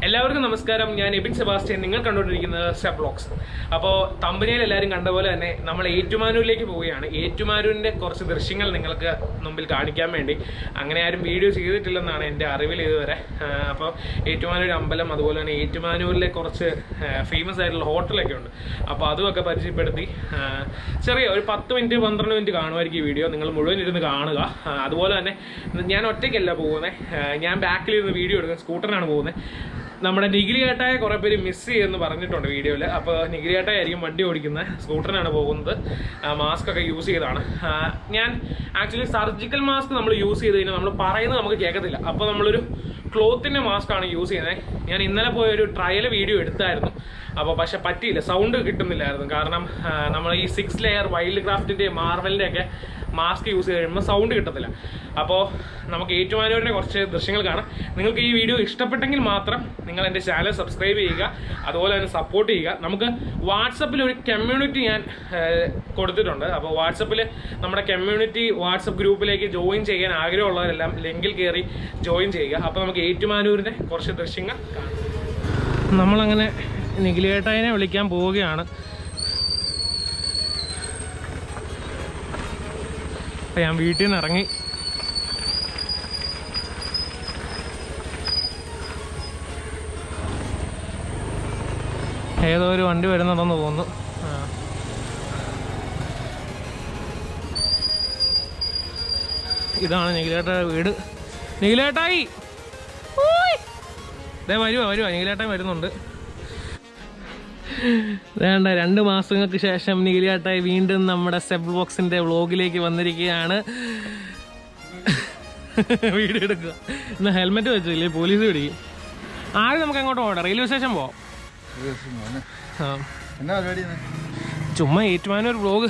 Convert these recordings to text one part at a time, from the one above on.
എല്ലാവർക്കും നമസ്കാരം. ഞാൻ എബിൻ സെബാസ്റ്റ്യൻ. നിങ്ങൾ കണ്ടുകൊണ്ടിരിക്കുന്നത് സ്റ്റെപ്പ് വ്ലോഗ്സ്. അപ്പോൾ തമ്പനിയിൽ എല്ലാവരും കണ്ട പോലെ തന്നെ നമ്മൾ ഏറ്റുമാനൂരിലേക്ക് പോവുകയാണ്. ഏറ്റുമാനൂരിൻ്റെ കുറച്ച് ദൃശ്യങ്ങൾ നിങ്ങൾക്ക് മുമ്പിൽ കാണിക്കാൻ വേണ്ടി. അങ്ങനെ ആരും വീഡിയോ ചെയ്തിട്ടില്ലെന്നാണ് എൻ്റെ അറിവിൽ ഇതുവരെ. അപ്പോൾ ഏറ്റുമാനൂർ അമ്പലം, അതുപോലെ തന്നെ ഏറ്റുമാനൂരിലെ കുറച്ച് ഫേമസ് ആയിട്ടുള്ള ഹോട്ടലൊക്കെ ഉണ്ട്. അപ്പോൾ അതുമൊക്കെ പരിചയപ്പെടുത്തി ചെറിയ ഒരു 10 മിനിറ്റ് 12 മിനിറ്റ് കാണുമായിരിക്കും ഈ വീഡിയോ. നിങ്ങൾ മുഴുവൻ ഇരുന്ന് കാണുക. അതുപോലെ തന്നെ ഞാൻ ഒറ്റയ്ക്കല്ല പോകുന്നത്, ഞാൻ ബാക്കിലിരുന്ന് വീഡിയോ എടുക്കുന്നത്, സ്കൂട്ടറിനാണ് പോകുന്നത്. നമ്മുടെ നിഖിലി ഏട്ടായെ കുറേ പേര് മിസ് ചെയ്യുമെന്ന് പറഞ്ഞിട്ടുണ്ട് വീഡിയോയിൽ. അപ്പോൾ നിഖിലി ഏട്ടായായിരിക്കും വണ്ടി ഓടിക്കുന്നത്, സ്കൂട്ടറിനാണ് പോകുന്നത്. മാസ്ക് ഒക്കെ യൂസ് ചെയ്താണ്. ഞാൻ ആക്ച്വലി സർജിക്കൽ മാസ്ക് നമ്മൾ യൂസ് ചെയ്ത് കഴിഞ്ഞാൽ നമ്മൾ പറയുന്നത് നമുക്ക് കേൾക്കത്തില്ല. അപ്പോൾ നമ്മളൊരു ക്ലോത്തിൻ്റെ മാസ്കാണ് യൂസ് ചെയ്യുന്നത്. ഞാൻ ഇന്നലെ പോയ ഒരു ട്രയൽ വീഡിയോ എടുത്തായിരുന്നു. അപ്പോൾ പക്ഷെ പറ്റിയില്ല, സൗണ്ട് കിട്ടുന്നില്ലായിരുന്നു. കാരണം നമ്മൾ ഈ 6 ലെയർ വൈൽഡ് ക്രാഫ്റ്റിൻ്റെ മാർവലിൻ്റെ ഒക്കെ മാസ്ക് യൂസ് ചെയ്ത് കഴിയുമ്പോൾ സൗണ്ട് കിട്ടത്തില്ല. അപ്പോൾ നമുക്ക് ഏറ്റുമാനൂരിൻ്റെ കുറച്ച് ദൃശ്യങ്ങൾ കാണാം. നിങ്ങൾക്ക് ഈ വീഡിയോ ഇഷ്ടപ്പെട്ടെങ്കിൽ മാത്രം നിങ്ങൾ എൻ്റെ ചാനൽ സബ്സ്ക്രൈബ് ചെയ്യുക, അതുപോലെ തന്നെ സപ്പോർട്ട് ചെയ്യുക. നമുക്ക് വാട്സപ്പിൽ ഒരു കമ്മ്യൂണിറ്റി ഞാൻ കൊടുത്തിട്ടുണ്ട്. അപ്പോൾ വാട്സപ്പിൽ നമ്മുടെ കമ്മ്യൂണിറ്റി വാട്സപ്പ് ഗ്രൂപ്പിലേക്ക് ജോയിൻ ചെയ്യാൻ ആഗ്രഹമുള്ളവരെല്ലാം ലിങ്കിൽ കയറി ജോയിൻ ചെയ്യുക. അപ്പോൾ നമുക്ക് ഏറ്റുമാനൂരിൻ്റെ കുറച്ച് ദൃശ്യങ്ങൾ കാണാം. നമ്മളങ്ങനെ നിഖിലേട്ടായിനെ വിളിക്കാൻ പോവുകയാണ്. അപ്പം ഞാൻ വീട്ടിൽ നിന്ന് ഇറങ്ങി. ഏതോ ഒരു വണ്ടി വരുന്നുണ്ടെന്ന് തോന്നുന്നു. ഇതാണ് നിഖിലേട്ടാ വീട്. നിഖിലേട്ടായി വരുവാ നിഖിലേട്ടായി വരുന്നുണ്ട്. വേണ്ട 2 മാസങ്ങൾക്ക് ശേഷം നിഖിലേട്ടായി വീണ്ടും നമ്മുടെ സ്റ്റെപ്പ് ബോക്സിന്റെ വ്ളോഗിലേക്ക് വന്നിരിക്കുകയാണ്. വീഡിയോ എടുക്കുക. ഇന്ന് ഹെൽമെറ്റ് വെച്ചില്ലേ, പോലീസ് പിടിക്കും. ആദ്യം നമുക്ക് അങ്ങോട്ട് പോകട്ടെ, റെയിൽവേ സ്റ്റേഷൻ പോവാം. ചുമ്മാ ഏറ്റുമാനൂർ വ്ളോഗ്.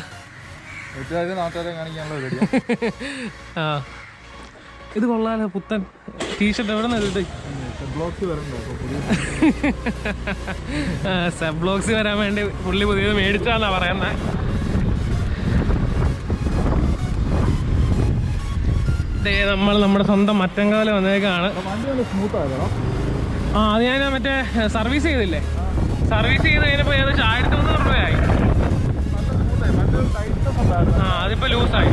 ഇത് കൊള്ളാലോ, പുത്തൻ ടീഷർട്ട്. എവിടെ നിന്ന് സബ് ബ്ലോക്സ് വരാൻ വേണ്ടി പുള്ളി പുതിയത് മേടിച്ചാന്നാ പറയുന്നത്. നമ്മൾ നമ്മുടെ സ്വന്തം മറ്റങ്കാലം വന്നേക്കാണ്. അത് ഞാൻ മറ്റേ സർവീസ് ചെയ്തില്ലേ, സർവീസ് ചെയ്ത് കഴിഞ്ഞപ്പോൾ ഏകദേശം 1300 രൂപയായി. അതിപ്പോ ലൂസായി.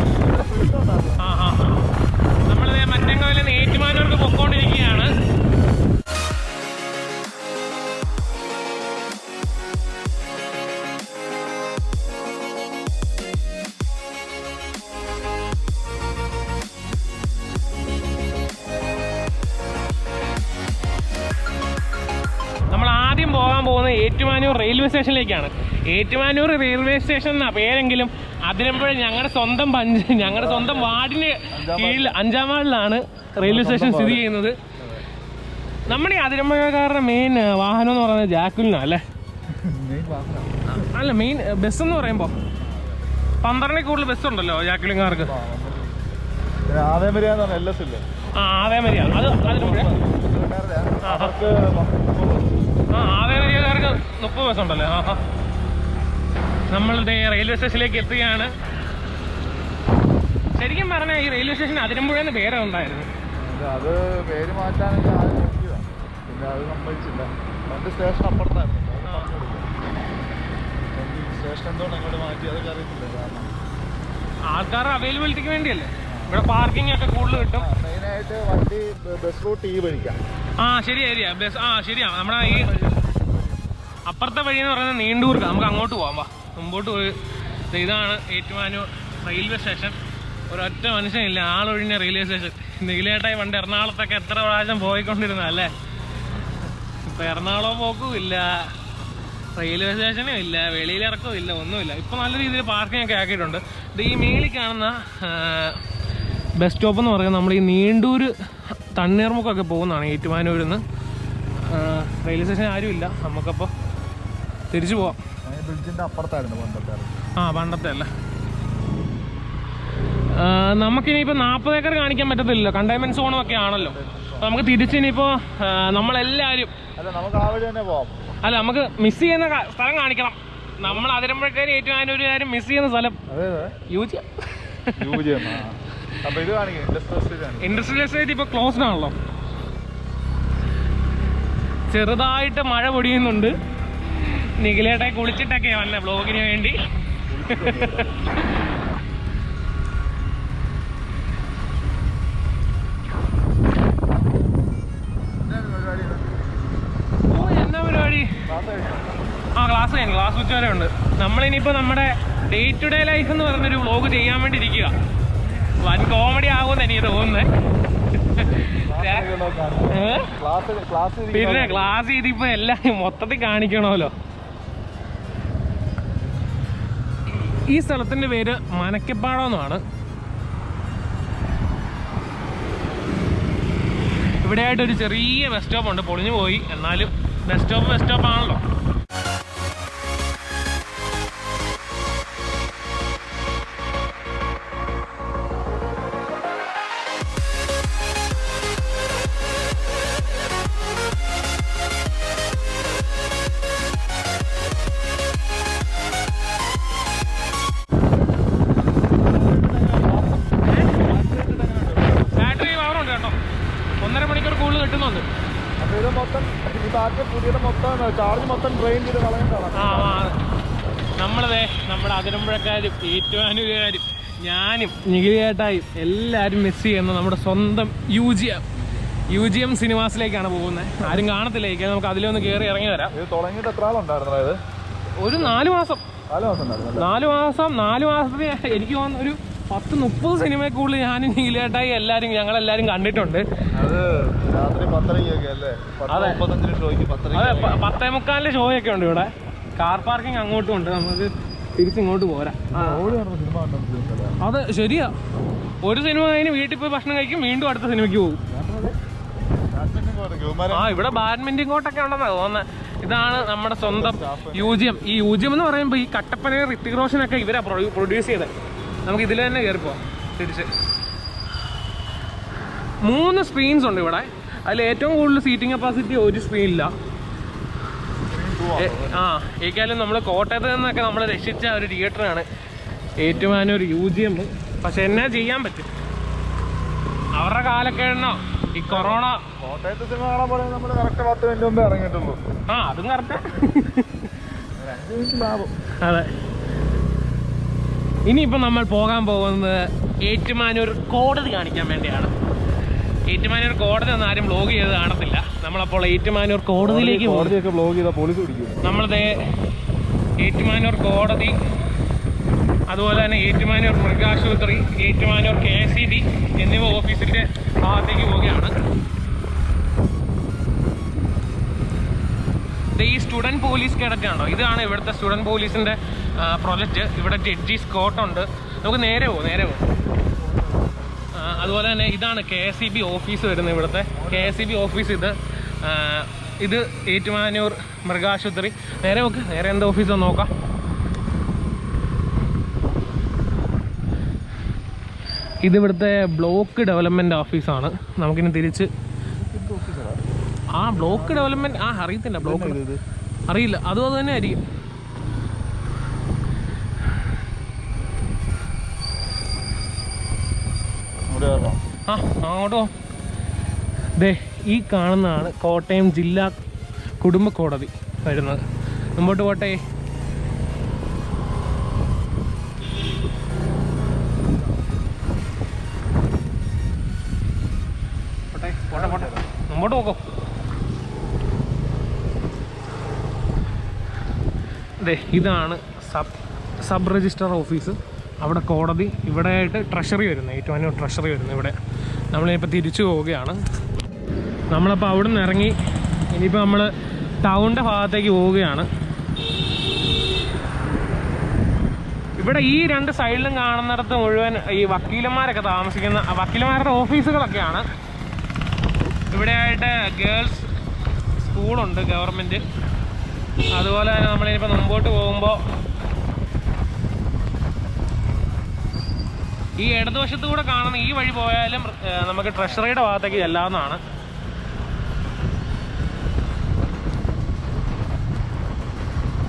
നമ്മളിത് മറ്റങ്കാലിൽ നിന്ന് ഏറ്റുമാനൂർക്ക് പൊക്കോണ്ടിരിക്കുകയാണ്. പോകാൻ പോകുന്നത് ഏറ്റുമാനൂർ റെയിൽവേ സ്റ്റേഷനിലേക്കാണ്. ഏറ്റുമാനൂർ റെയിൽവേ സ്റ്റേഷൻ എന്നാ പേരെങ്കിലും അതിരമ്പുഴ ഞങ്ങളുടെ സ്വന്തം വാർഡിന് കീഴിൽ 5-ാം വാർഡിലാണ് റെയിൽവേ സ്റ്റേഷൻ സ്ഥിതി ചെയ്യുന്നത്. നമ്മുടെ ഈ അതിരമ്പുഴക്കാരുടെ മെയിൻ വാഹനം എന്ന് പറയുന്നത് ജാക്കുലിനാ അല്ലേ? അല്ല, മെയിൻ ബസ് എന്ന് പറയുമ്പോൾ 12 കൂടുതൽ ബസ് ഉണ്ടല്ലോ ജാക്കുലിൻകാർക്ക്. അതേ മര്യാദ അത് അതിരമ്പുഴ. ആവേമരിയക്കാർക്ക് 30 ബസ് ഉണ്ടല്ലോ. നമ്മളുടെ റെയിൽവേ സ്റ്റേഷനിലേക്ക് എത്തുകയാണ്. ശരിക്കും പറഞ്ഞാൽ ഈ റെയിൽവേ സ്റ്റേഷൻ അതിരമ്പുഴ എന്ന് പേര് ഉണ്ടായിരുന്നു. അത് പേര് മാറ്റാനൊക്കെ ആദ്യം നോക്കിയതാണ്, പിന്നെ അത് സംഭവിച്ചില്ല. പണ്ട് സ്റ്റേഷൻ അപ്പുറത്തായിരുന്നു. സ്റ്റേഷൻ എന്തുകൊണ്ട് അങ്ങോട്ട് മാറ്റി അതൊക്കെ അറിയത്തില്ല. കാരണം ആൾക്കാരുടെ അവൈലബിലിറ്റിക്ക് വേണ്ടിയല്ലേ. ഇവിടെ പാർക്കിംഗ് ഒക്കെ കൂടുതൽ കിട്ടും. മെയിനായിട്ട് വണ്ടി ബസ് റൂട്ട് ഈ വഴിക്കാം. ശരിയാ ബസ്. ശരിയാ, നമ്മുടെ ഈ അപ്പുറത്തെ വഴി എന്ന് പറയുന്നത് നീണ്ടൂർക്ക്. നമുക്ക് അങ്ങോട്ട് പോകാം, വാ മുമ്പോട്ട് പോയി. ഇതാണ് ഏറ്റുമാനൂർ റെയിൽവേ സ്റ്റേഷൻ. ഒരൊറ്റ മനുഷ്യനില്ല, ആളൊഴിഞ്ഞ റെയിൽവേ സ്റ്റേഷൻ. നിഖിലേട്ടായി പണ്ട് എറണാകുളത്തൊക്കെ എത്ര പ്രാവശ്യം പോയിക്കൊണ്ടിരുന്നല്ലേ. ഇപ്പം എറണാകുളം പോക്കും ഇല്ല, റെയിൽവേ സ്റ്റേഷനും ഇല്ല, വെളിയിലിറക്കവും ഇല്ല, ഒന്നുമില്ല. ഇപ്പം നല്ല രീതിയിൽ പാർക്കിംഗ് ഒക്കെ ആക്കിയിട്ടുണ്ട്. ഇത് ഈ മേളിൽ കാണുന്ന ബസ് സ്റ്റോപ്പ് എന്ന് പറയുന്നത് നമ്മൾ ഈ നീണ്ടൂർ തണ്ണീർമുക്കൊക്കെ പോകുന്നതാണ് ഏറ്റുമാനൂരിൽ നിന്ന്. റെയിൽവേ സ്റ്റേഷൻ ആരുമില്ല, നമുക്കപ്പോൾ തിരിച്ചു പോവാം. ബ്രിഡ്ജിൻ്റെ അപ്പുറത്തായിരുന്നു പണ്ടത്തെ അല്ല. നമുക്കിനിയിപ്പോൾ 40 ഏക്കർ കാണിക്കാൻ പറ്റത്തില്ലല്ലോ, കണ്ടെയ്ൻമെൻറ് സോണും ഒക്കെ ആണല്ലോ. നമുക്ക് തിരിച്ചിനിയിപ്പോൾ നമ്മളെല്ലാവരും അല്ല, നമുക്ക് മിസ് ചെയ്യുന്ന സ്ഥലം കാണിക്കണം. നമ്മൾ അതിരമ്പുഴക്കാരും ഏറ്റുമാനൂരുകാരും മിസ് ചെയ്യുന്ന സ്ഥലം ഇൻഡസ്ട്രിയൽ എസ്റ്റേറ്റ് ഇപ്പോൾ ക്ലോസ്ഡ് ആണല്ലോ. ചെറുതായിട്ട് മഴ പൊടിയുന്നുണ്ട്. നിഖിലേട്ടെ കുളിച്ചിട്ടൊക്കെയാണ് വന്നെ വ്ളോഗിന് വേണ്ടി. എന്നാ പരിപാടി? ക്ലാസ് ഉച്ച വരെ ഉണ്ട്. നമ്മളിനിയിപ്പോൾ നമ്മുടെ ഡേ ടു ഡേ ലൈഫ് എന്ന് പറഞ്ഞൊരു വ്ളോഗ് ചെയ്യാൻ വേണ്ടി ഇരിക്കുക. വൻ കോമഡി ആകുമെന്ന് എനിക്ക് തോന്നുന്നത്. പിന്നെ ക്ലാസ് ചെയ്തിപ്പോ എല്ലാം മൊത്തത്തിൽ കാണിക്കണമല്ലോ. ഈ സ്ഥലത്തിന്റെ പേര് മനക്കപ്പാടമെന്നാണ്. ഇവിടെയായിട്ടൊരു ചെറിയ ബസ് സ്റ്റോപ്പ് ഉണ്ട്, പൊളിഞ്ഞു പോയി. എന്നാലും ബസ് സ്റ്റോപ്പ് ആണല്ലോ. ബാറ്ററി പവറുണ്ട് കേട്ടോ, 1.5 മണിക്കൂർ കൂടുതൽ കിട്ടുന്നുണ്ട്. നമ്മളതേ നമ്മുടെ അതിരമ്പുഴക്കാരും ഏറ്റുമാനൂരുകാരും ഞാനും നിഖിലേട്ടായും എല്ലാവരും മിസ് ചെയ്യുന്ന നമ്മുടെ സ്വന്തം UGM സിനിമാസിലേക്കാണ് പോകുന്നത്. ആരും കാണത്തില്ലായിരിക്കും, നമുക്ക് അതിലൊന്ന് കയറി ഇറങ്ങി വരാം. ഒരു 4 മാസം 4 മാസത്തിന് എനിക്ക് തോന്നുന്നു ഒരു 10-30 സിനിമയെ കൂടുതൽ ഞാനും നിഖിലേട്ടായി ഞങ്ങളെല്ലാരും കണ്ടിട്ടുണ്ട്. അതെ, 10:45 ഷോയൊക്കെ ഉണ്ട് ഇവിടെ. കാർ പാർക്കിംഗ് അങ്ങോട്ടും ഉണ്ട്, നമുക്ക് തിരിച്ചിങ്ങോട്ട് പോരാ. അത് ശരിയാ, ഒരു സിനിമ കഴിഞ്ഞ് വീട്ടിൽ പോയി ഭക്ഷണം കഴിക്കും, വീണ്ടും അടുത്ത സിനിമയ്ക്ക് പോകും. ഇവിടെ ബാഡ്മിന്റൺ കോട്ടൊക്കെ ഉണ്ടെന്നാ തോന്നുന്നത്. ഇതാണ് നമ്മുടെ സ്വന്തം UGM. ഈ UGM എന്ന് പറയുമ്പോൾ ഈ കട്ടപ്പന ഋത്തിക് റോഷനൊക്കെ ഇവരാ പ്രൊഡ്യൂസ് ചെയ്തത്. നമുക്ക് ഇതിൽ തന്നെ കയറി പോവാം തിരിച്ച്. 3 സ്ക്രീൻസ് ഉണ്ട് ഇവിടെ. അതിൽ ഏറ്റവും കൂടുതൽ സീറ്റിംഗ് കപ്പാസിറ്റി ഒരു സ്ക്രീനില്ല. ഏക്കാലും നമ്മൾ കോട്ടയത്ത് നിന്നൊക്കെ നമ്മൾ രക്ഷിച്ച ഒരു തിയേറ്ററാണ് ഏറ്റുമാനൂർ UGM. പക്ഷെ എന്നാ ചെയ്യാൻ പറ്റും, അവരുടെ കാലക്കേടനോ ഈ കൊറോണ. കോട്ടയത്ത് സിനിമ കാണാൻ പോലെ നമ്മൾ കറക്റ്റ് 10 മിനിറ്റ് മുമ്പേ ഇറങ്ങിയിട്ടുള്ളൂ. അതും കറക്റ്റ്. 5 മിനിറ്റ് ലാഭം. അതെ. ഇനിയിപ്പോൾ നമ്മൾ പോകാൻ പോകുന്നത് ഏറ്റുമാനൂർ കോടതി കാണിക്കാൻ വേണ്ടിയാണ്. ഏറ്റുമാനൂർ കോടതി ഒന്നും ആരും വ്ളോഗ് ചെയ്ത് കാണത്തില്ല. നമ്മളപ്പോൾ ഏറ്റുമാനൂർ കോടതിയിലേക്ക് നമ്മളത് ഏറ്റുമാനൂർ കോടതി, അതുപോലെ തന്നെ ഏറ്റുമാനൂർ മൃഗാശുപത്രി, ഏറ്റുമാനൂർ KSEB എന്നിവ ഓഫീസിൻ്റെ ഭാഗത്തേക്ക് പോവുകയാണ്. ഈ സ്റ്റുഡൻറ് പോലീസ് കേഡറ്റ് ആണോ, ഇതാണ് ഇവിടുത്തെ സ്റ്റുഡൻറ് പോലീസിൻ്റെ പ്രൊജക്റ്റ്. ഇവിടെ ജഡ്ജീസ് കോർട്ടുണ്ട്. നമുക്ക് നേരെ പോകും. അതുപോലെ തന്നെ ഇതാണ് KSEB ഓഫീസ് വരുന്നത്. ഇവിടുത്തെ KSEB ഓഫീസ് ഇത് ഏറ്റുമാനൂർ മൃഗാശുപത്രി. നേരെ എന്താ ഓഫീസാണ് നോക്കാം. ഇതിവിടുത്തെ ബ്ലോക്ക് ഡെവലപ്മെൻറ്റ് ഓഫീസാണ്. നമുക്കിനി തിരിച്ച് ബ്ലോക്ക് ഡെവലപ്മെൻറ്റ് അറിയത്തില്ല, ബ്ലോക്ക് അറിയില്ല, അതും അത് തന്നെ ആയിരിക്കും. അങ്ങോട്ടോ. ഈ കാണുന്നതാണ് കോട്ടയം ജില്ലാ കുടുംബ കോടതി വരുന്നത്. മുമ്പോട്ട് പോട്ടെ. മുമ്പോട്ട് പോക്കോ. ഇതാണ് സബ് രജിസ്ട്രാർ ഓഫീസ്. അവിടെ കോടതി, ഇവിടെ ആയിട്ട് ട്രഷറി വരുന്നത്, ഏറ്റുമാനൂർ ട്രഷറി വരുന്നത് ഇവിടെ. നമ്മളിപ്പോൾ തിരിച്ചു പോവുകയാണ്. നമ്മളപ്പോൾ അവിടെ നിന്ന് ഇറങ്ങി ഇനിയിപ്പോൾ നമ്മൾ ടൗണിൻ്റെ ഭാഗത്തേക്ക് പോവുകയാണ്. ഇവിടെ ഈ 2 സൈഡിലും കാണുന്നിടത്ത് മുഴുവൻ ഈ വക്കീലന്മാരൊക്കെ താമസിക്കുന്ന വക്കീലന്മാരുടെ ഓഫീസുകളൊക്കെയാണ്. ഇവിടെയായിട്ട് ഗേൾസ് സ്കൂളുണ്ട്, ഗവൺമെൻറ്. അതുപോലെ തന്നെ നമ്മളിനിപ്പോൾ മുമ്പോട്ട് പോകുമ്പോൾ ഈ ഇടതുവശത്ത് കൂടെ കാണുന്ന ഈ വഴി പോയാലും നമുക്ക് ട്രഷറിയുടെ ഭാഗത്തേക്ക് ചെല്ലാവുന്നതാണ്.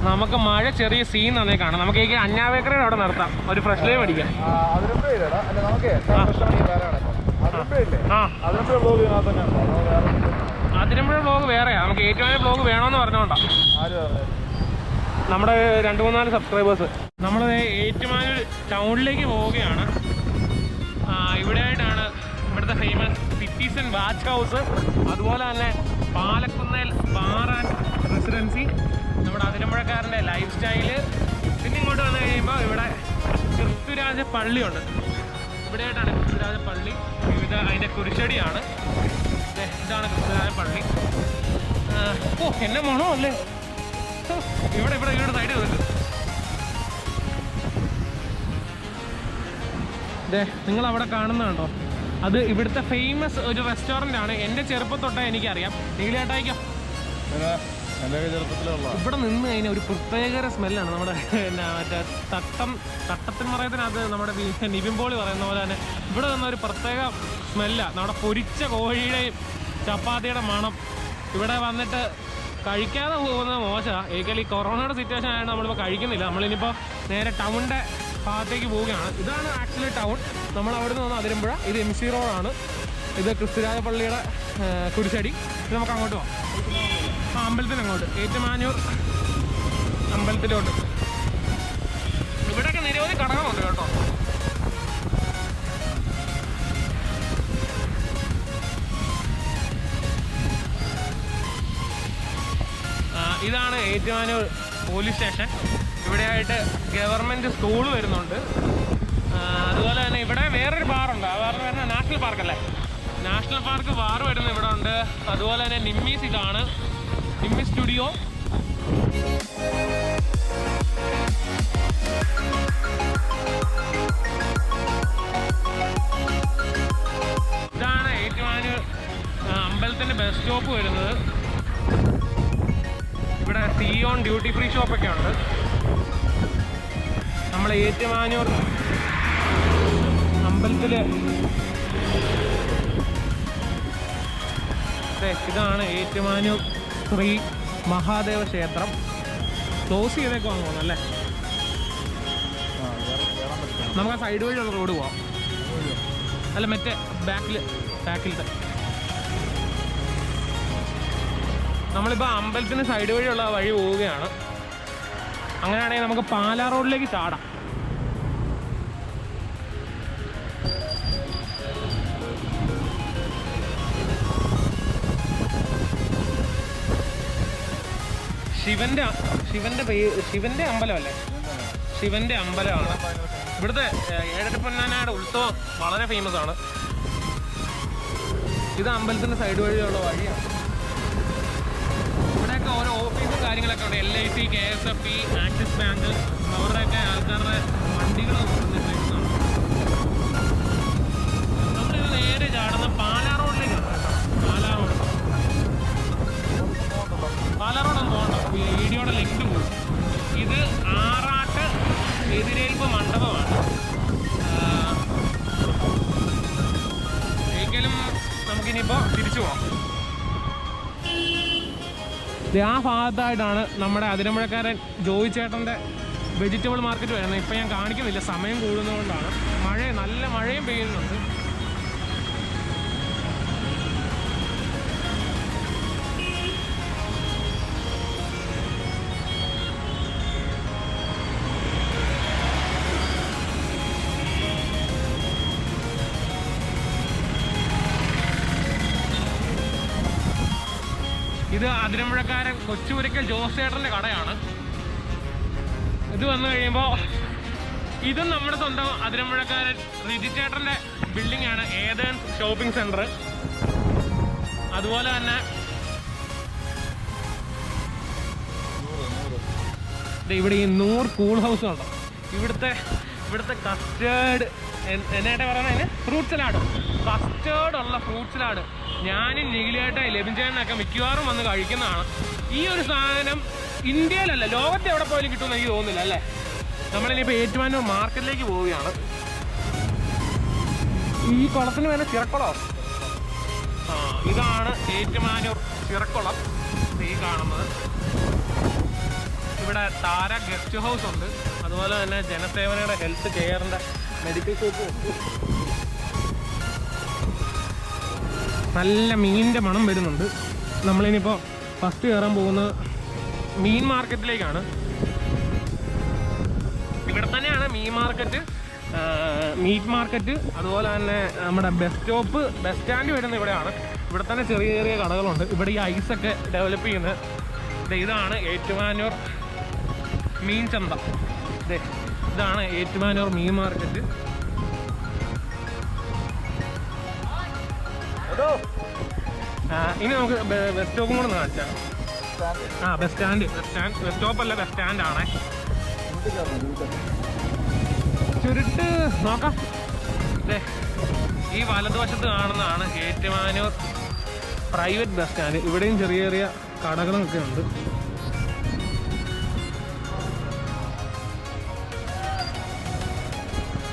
നമുക്ക് മഴ ചെറിയ സീൻ തന്നെ കാണാം. നമുക്ക് ഈ അന്നാ ബേക്കറിയുടെ അവിടെ നിർത്താം, ഒരു ഫ്രഷ് ലൈവ് അടിക്കാം. അതിരമ്പുഴ വ്ലോഗ് വേറെയാണ്. നമുക്ക് ഏറ്റുമാനൂർ വ്ലോഗ് വേണമെന്ന് പറഞ്ഞുകൊണ്ടാണ്. നമ്മുടെ 2-3-4 സബ്സ്ക്രൈബേഴ്സ്. നമ്മൾ ഏറ്റുമാനൂർ ടൗണിലേക്ക് പോവുകയാണ്. ഇവിടെയായിട്ടാണ് ഇവിടുത്തെ ഫേമസ് സിറ്റിസൺ വാച്ച് ഹൗസ്, അതുപോലെ തന്നെ പാലക്കുന്നേൽ ബാർ ആൻഡ് റെസിഡൻസി, നമ്മുടെ അതിരമ്പുഴക്കാരൻ്റെ ലൈഫ് സ്റ്റൈല്. പിന്നെ ഇങ്ങോട്ട് വന്നു കഴിയുമ്പോൾ ഇവിടെ ക്രിസ്തുരാജ പള്ളിയുണ്ട്. ഇവിടെയായിട്ടാണ് ക്രിസ്തുരാജ പള്ളി. ഇത് അതിൻ്റെ കുരിശടിയാണ്. ഇതാണ് ക്രിസ്തുരാജ പള്ളി. ഓ എന്നെ മണോ അല്ലേ ഇവിടെ സൈഡ് വരും. നിങ്ങൾ അവിടെ കാണുന്നുണ്ടോ? അത് ഇവിടുത്തെ ഫേമസ് ഒരു റെസ്റ്റോറൻ്റ് ആണ്. എൻ്റെ ചെറുപ്പം തൊട്ടേ എനിക്കറിയാം. നീലേട്ടായിക്കോ ഇവിടെ നിന്ന് കഴിഞ്ഞാൽ ഒരു പ്രത്യേക സ്മെല്ലാണ്. നമ്മുടെ മറ്റേ തട്ടത്തിൻ മറയത്തിനകത്ത് നമ്മുടെ നിവിൻ പോളി പറയുന്ന പോലെ തന്നെ ഇവിടെ നിന്ന് ഒരു പ്രത്യേക സ്മെല്ലാണ്. നമ്മുടെ പൊരിച്ച കോഴിയുടെയും ചപ്പാത്തിയുടെ മണം. ഇവിടെ വന്നിട്ട് കഴിക്കാതെ പോകുന്നത് മോശമാണ്. ഏകദേശം ഈ കൊറോണയുടെ സിറ്റുവേഷൻ ആയതുകൊണ്ട് നമ്മളിപ്പോൾ കഴിക്കുന്നില്ല. നമ്മളിനിപ്പോൾ നേരെ ടൗണിൻ്റെ ഭാഗത്തേക്ക് പോവുകയാണ്. ഇതാണ് ആക്ച്വലി ടൗൺ. നമ്മൾ അവിടെ നിന്ന് വന്ന് അതിരമ്പുഴ. ഇത് MC റോഡാണ്. ഇത് ക്രിസ്തുരാജ പള്ളിയുടെ കുരിശടി. ഇത് നമുക്ക് അങ്ങോട്ട് പോകാം. അമ്പലത്തിന് അങ്ങോട്ട്, ഏറ്റുമാനൂർ അമ്പലത്തിലോട്ട്. ഇവിടെയൊക്കെ നിരവധി കടകളുണ്ട് കേട്ടോ. ഇതാണ് ഏറ്റുമാനൂർ പോലീസ് സ്റ്റേഷൻ. ഇവിടെയായിട്ട് ഗവൺമെൻറ് സ്കൂൾ വരുന്നുണ്ട്. അതുപോലെ തന്നെ ഇവിടെ വേറൊരു ബാറുണ്ട്. ആ ബാറിന് വരുന്നത് നാഷണൽ പാർക്കല്ലേ. നാഷണൽ പാർക്ക് ബാർ വരുന്നത് ഇവിടെ ഉണ്ട്. അതുപോലെ തന്നെ നിമ്മീസ്, ഇതാണ് നിമ്മി സ്റ്റുഡിയോ. ഇതാണ് ഏറ്റുമാനൂർ അമ്പലത്തിൻ്റെ ബസ് സ്റ്റോപ്പ് വരുന്നത്. ഇവിടെ സിയോൺ ഡ്യൂട്ടി ഫ്രീ ഷോപ്പൊക്കെ ഉണ്ട്. നമ്മൾ ഏറ്റുമാനൂർ അമ്പലത്തിൽ ഇതാണ് ഏറ്റുമാനൂർ ശ്രീ മഹാദേവ ക്ഷേത്രം. ക്ലോസ് ചെയ്തേക്ക് വാങ്ങുമോ അല്ലേ? നമുക്ക് ആ സൈഡ് വഴിയുള്ള റോഡ് പോവാം. അല്ല മറ്റേ ബാക്കിലത്തെ നമ്മളിപ്പോൾ അമ്പലത്തിന് സൈഡ് വഴിയുള്ള വഴി പോവുകയാണ്. അങ്ങനെയാണെങ്കിൽ നമുക്ക് പാലാ റോഡിലേക്ക് ചാടാം. ശിവന്റെ അമ്പലമല്ലേ? ശിവന്റെ അമ്പലമാണ്. ഇവിടുത്തെ ഏഴരപ്പൊന്നാനയുടെ ഉത്സവം വളരെ ഫേമസ് ആണ്. ഇത് അമ്പലത്തിന്റെ സൈഡ് വഴിയുള്ള വഴിയാണ്. ഇവിടെയൊക്കെ ഓരോ ഓഫീസും കാര്യങ്ങളൊക്കെ ഉണ്ട്. LIC, KSFE, ആക്സിസ് ബാങ്ക്, അവരുടെയൊക്കെ ആൾക്കാരുടെ വണ്ടികൾ നിർമ്മിക്കുന്നതാണ്. നമ്മളിത് നേരെ ചാടുന്ന പാലാ റോഡിലേക്കാണ്. പാലാ റോഡൊന്നും പോകണ്ട, വീഡിയോയുടെ ലിങ്ക് പോകും. ഇത് ആറാട്ട് എതിരേൽപ്പ് മണ്ഡപമാണ്. ഒരിക്കലും നമുക്കിനിപ്പോൾ തിരിച്ചു പോകാം. ആ ഭാഗത്തായിട്ടാണ് നമ്മുടെ അതിരമ്പുഴക്കാരൻ ജോയി ചേട്ടൻ്റെ വെജിറ്റബിൾ മാർക്കറ്റ് വരുന്നത്. ഇപ്പം ഞാൻ കാണിക്കുന്നില്ല, സമയം കൂടുന്നതുകൊണ്ടാണ്. നല്ല മഴയും പെയ്യുന്നുണ്ട്. ഇത് അതിരമ്പുഴക്കാരൻ കൊച്ചുപുരയ്ക്കൽ ജോസ് ചേട്ടൻ്റെ കടയാണ്. ഇത് വന്നു കഴിയുമ്പോൾ ഇതും നമ്മുടെ സ്വന്തം അതിരമ്പുഴക്കാരൻ റിജി ചേട്ടൻ്റെ ബിൽഡിംഗ് ആണ്, ഏതേൺസ് ഷോപ്പിംഗ് സെൻറ്റർ. അതുപോലെ തന്നെ ഇവിടെ ഈ 100 കൂൾ ഹൗസ് ഉണ്ടോ. ഇവിടുത്തെ കസ്റ്റേർഡ് എന്നായിട്ട് പറയുന്നത്, ഫ്രൂട്ട് സലാഡ്, കസ്റ്റേർഡുള്ള ഫ്രൂട്ട് സലാഡ് ഞാനും നീലിയായിട്ടായി ലഭിച്ചേനൊക്കെ മിക്കവാറും വന്ന് കഴിക്കുന്നതാണ്. ഈ ഒരു സാധനം ഇന്ത്യയിലല്ല, ലോകത്ത് എവിടെ പോയാലും കിട്ടുമെന്ന് എനിക്ക് തോന്നുന്നില്ല അല്ലേ. നമ്മളിനിപ്പോൾ ഏറ്റുമാനൂർ മാർക്കറ്റിലേക്ക് പോവുകയാണ്. ഈ കുളത്തിന് വേണ്ട ചിറക്കുളം. ഇതാണ് ഏറ്റുമാനൂർ ചിറക്കുളം, ഈ കാണുന്നത്. ഇവിടെ താര ഗസ്റ്റ് ഹൗസ് ഉണ്ട്. അതുപോലെ തന്നെ ജനസേവനയുടെ ഹെൽത്ത് കെയറിൻ്റെ മെഡിക്കൽ ഷോപ്പും ഉണ്ട്. നല്ല മീനിൻ്റെ മണം വരുന്നുണ്ട്. നമ്മളിനിപ്പോൾ ഫസ്റ്റ് കയറാൻ പോകുന്നത് മീൻ മാർക്കറ്റിലേക്കാണ്. ഇവിടെ തന്നെയാണ് മീൻ മാർക്കറ്റ്, മീറ്റ് മാർക്കറ്റ്, അതുപോലെ തന്നെ നമ്മുടെ ബസ് സ്റ്റോപ്പ്, ബസ് സ്റ്റാൻഡ് വരുന്നത് ഇവിടെയാണ്. ഇവിടെ തന്നെ ചെറിയ ചെറിയ കടകളുണ്ട്. ഇവിടെ ഈ ഐസൊക്കെ ഡെവലപ്പ് ചെയ്യുന്നത് ഇതാണ് ഏറ്റുമാനൂർ മീൻ ചന്ത. ഇതാണ് ഏറ്റുമാനൂർ മീൻ മാർക്കറ്റ്. ഇനി നമുക്ക് ബസ് സ്റ്റോപ്പും കൂടെ ഒന്ന് കാണിച്ചാൽ. Bus സ്റ്റോപ്പല്ല, bus സ്റ്റാൻഡാണ്. ചുരുട്ട് നോക്കാം. ഈ വലതുവശത്ത് കാണുന്നതാണ് ഏറ്റുമാനൂർ പ്രൈവറ്റ് ബസ് സ്റ്റാൻഡ്. ഇവിടെയും ചെറിയ ചെറിയ കടകളൊക്കെ ഉണ്ട്.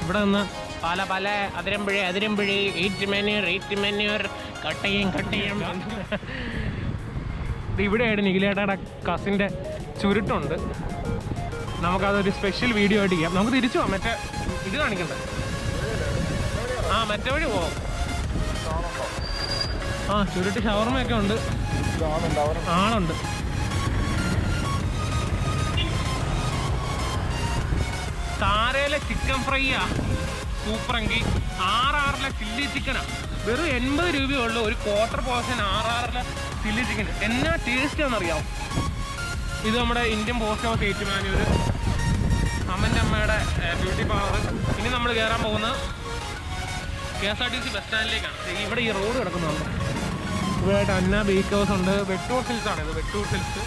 ഇവിടെ നിന്ന് പല പല അതിരമ്പുഴ ഏറ്റുമാനൂർ കട്ടയം ഇവിടെയായിട്ട് നിഖിലേട്ടയുടെ കസിൻ്റെ ചുരുട്ടുണ്ട്. നമുക്കതൊരു സ്പെഷ്യൽ വീഡിയോ ആയിട്ട് ചെയ്യാം. നമുക്ക് തിരിച്ചു പോവാം. മറ്റേ ഇത് കാണിക്കണ്ടേ? മറ്റേ വഴി പോവാം. ചുരുട്ട് ഷവർമയൊക്കെ ഉണ്ട്, ആളുണ്ട്. കാരയിലെ ചിക്കൻ ഫ്രൈയാ സൂപ്പറെങ്കിൽ. ആറിലെ ചില്ലി ചിക്കനാണ്. വെറും 80 രൂപയേ ഉള്ളൂ ഒരു ക്വാർട്ടർ പോർഷൻ ആറിലെ ചില്ലി ചിക്കൻ. എന്നാ ടേസ്റ്റാണെന്നറിയാം. ഇത് നമ്മുടെ ഇന്ത്യൻ പോസ്റ്റ് ഓഫ് ഏറ്റുമാനൂർ, അമ്മൻ്റെ അമ്മയുടെ ബ്യൂട്ടി പാർലർ. ഇനി നമ്മൾ കയറാൻ പോകുന്നത് KSRTC ബസ് സ്റ്റാൻഡിലേക്കാണ്. ഇവിടെ ഈ റോഡ് കിടക്കുന്നുണ്ട്. ഇവിടെയായിട്ട് അന്ന ബേക്ക് ഹൗസ് ഉണ്ട്. വെട്ടൂർ സിൽസ് ആണ് ഇത്, വെട്ടൂർ സിൽസ്.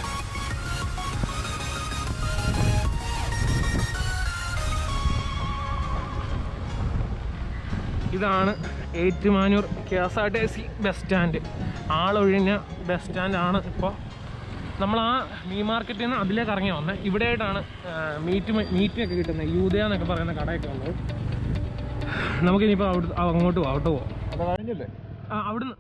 ഇതാണ് ഏറ്റുമാനൂർ KSRTC ബസ് സ്റ്റാൻഡ്. ആളൊഴിഞ്ഞ ബസ് സ്റ്റാൻഡാണ് ഇപ്പോൾ. നമ്മൾ ആ മീൻ മാർക്കറ്റിൽ നിന്ന് അതിലേക്ക് ഇറങ്ങി വന്നത്. ഇവിടെയായിട്ടാണ് മീറ്റൊക്കെ കിട്ടുന്നത്. യൂതയ എന്നൊക്കെ പറയുന്ന കടയൊക്കെ ഉള്ളത്. നമുക്കിനിപ്പോൾ അങ്ങോട്ട് പോവാം. അവിടുന്ന്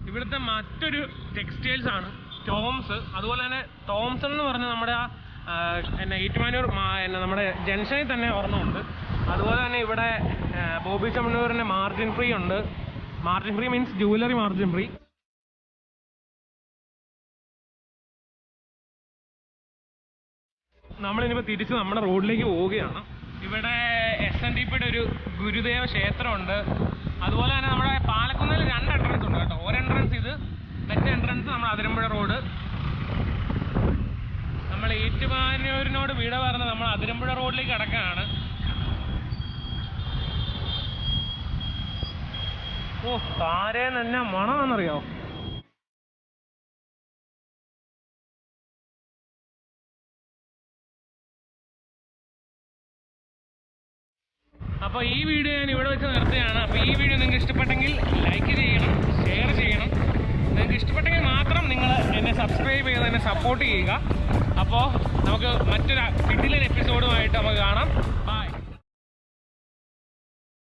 ഇവിടുത്തെ മറ്റൊരു ടെക്സ്റ്റൈൽസ് ആണ് ടോംസ്. അതുപോലെ തന്നെ തോംസൺ എന്ന് പറഞ്ഞ നമ്മുടെ ഏറ്റുമാനൂർ നമ്മുടെ ജംഗ്ഷനിൽ തന്നെ ഒരെണ്ണമുണ്ട്. അതുപോലെ തന്നെ ഇവിടെ ബോബി ചെമ്മണ്ണൂരിൻ്റെ മാർജിൻ ഫ്രീ ഉണ്ട്. Margin free means jewellery margin free. നമ്മളിനിപ്പോൾ തിരിച്ച് നമ്മുടെ റോഡിലേക്ക് പോവുകയാണ്. ഇവിടെ SNDPയുടെ ഒരു ഗുരുദേവ ക്ഷേത്രമുണ്ട്. അതുപോലെ തന്നെ നമ്മുടെ പാലക്കുന്നതിൽ 2 എൻട്രൻസ് ഉണ്ട് കേട്ടോ. ഒരു എൻട്രൻസ് ഇത്, മറ്റേ എൻട്രൻസ് നമ്മുടെ അതിരമ്പുഴ റോഡ്. നമ്മൾ ഏറ്റുമാനൂരിനോട് വിട പറഞ്ഞ് നമ്മൾ അതിരമ്പുഴ റോഡിലേക്ക് കിടക്കുകയാണ്. താരേന്ന് തന്നെ മണമെന്നറിയാമോ? അപ്പോൾ ഈ വീഡിയോ ഞാൻ ഇവിടെ വെച്ച് നിർത്തുകയാണ്. അപ്പോൾ ഈ വീഡിയോ നിങ്ങൾക്ക് ഇഷ്ടപ്പെട്ടെങ്കിൽ ലൈക്ക് ചെയ്യണം, ഷെയർ ചെയ്യണം. നിങ്ങൾക്ക് ഇഷ്ടപ്പെട്ടെങ്കിൽ മാത്രം നിങ്ങൾ എന്നെ സബ്സ്ക്രൈബ് ചെയ്ത് എന്നെ സപ്പോർട്ട് ചെയ്യുക. അപ്പോൾ നമുക്ക് മറ്റൊരു കിടിലൻ എപ്പിസോഡുമായിട്ട് നമുക്ക് കാണാം.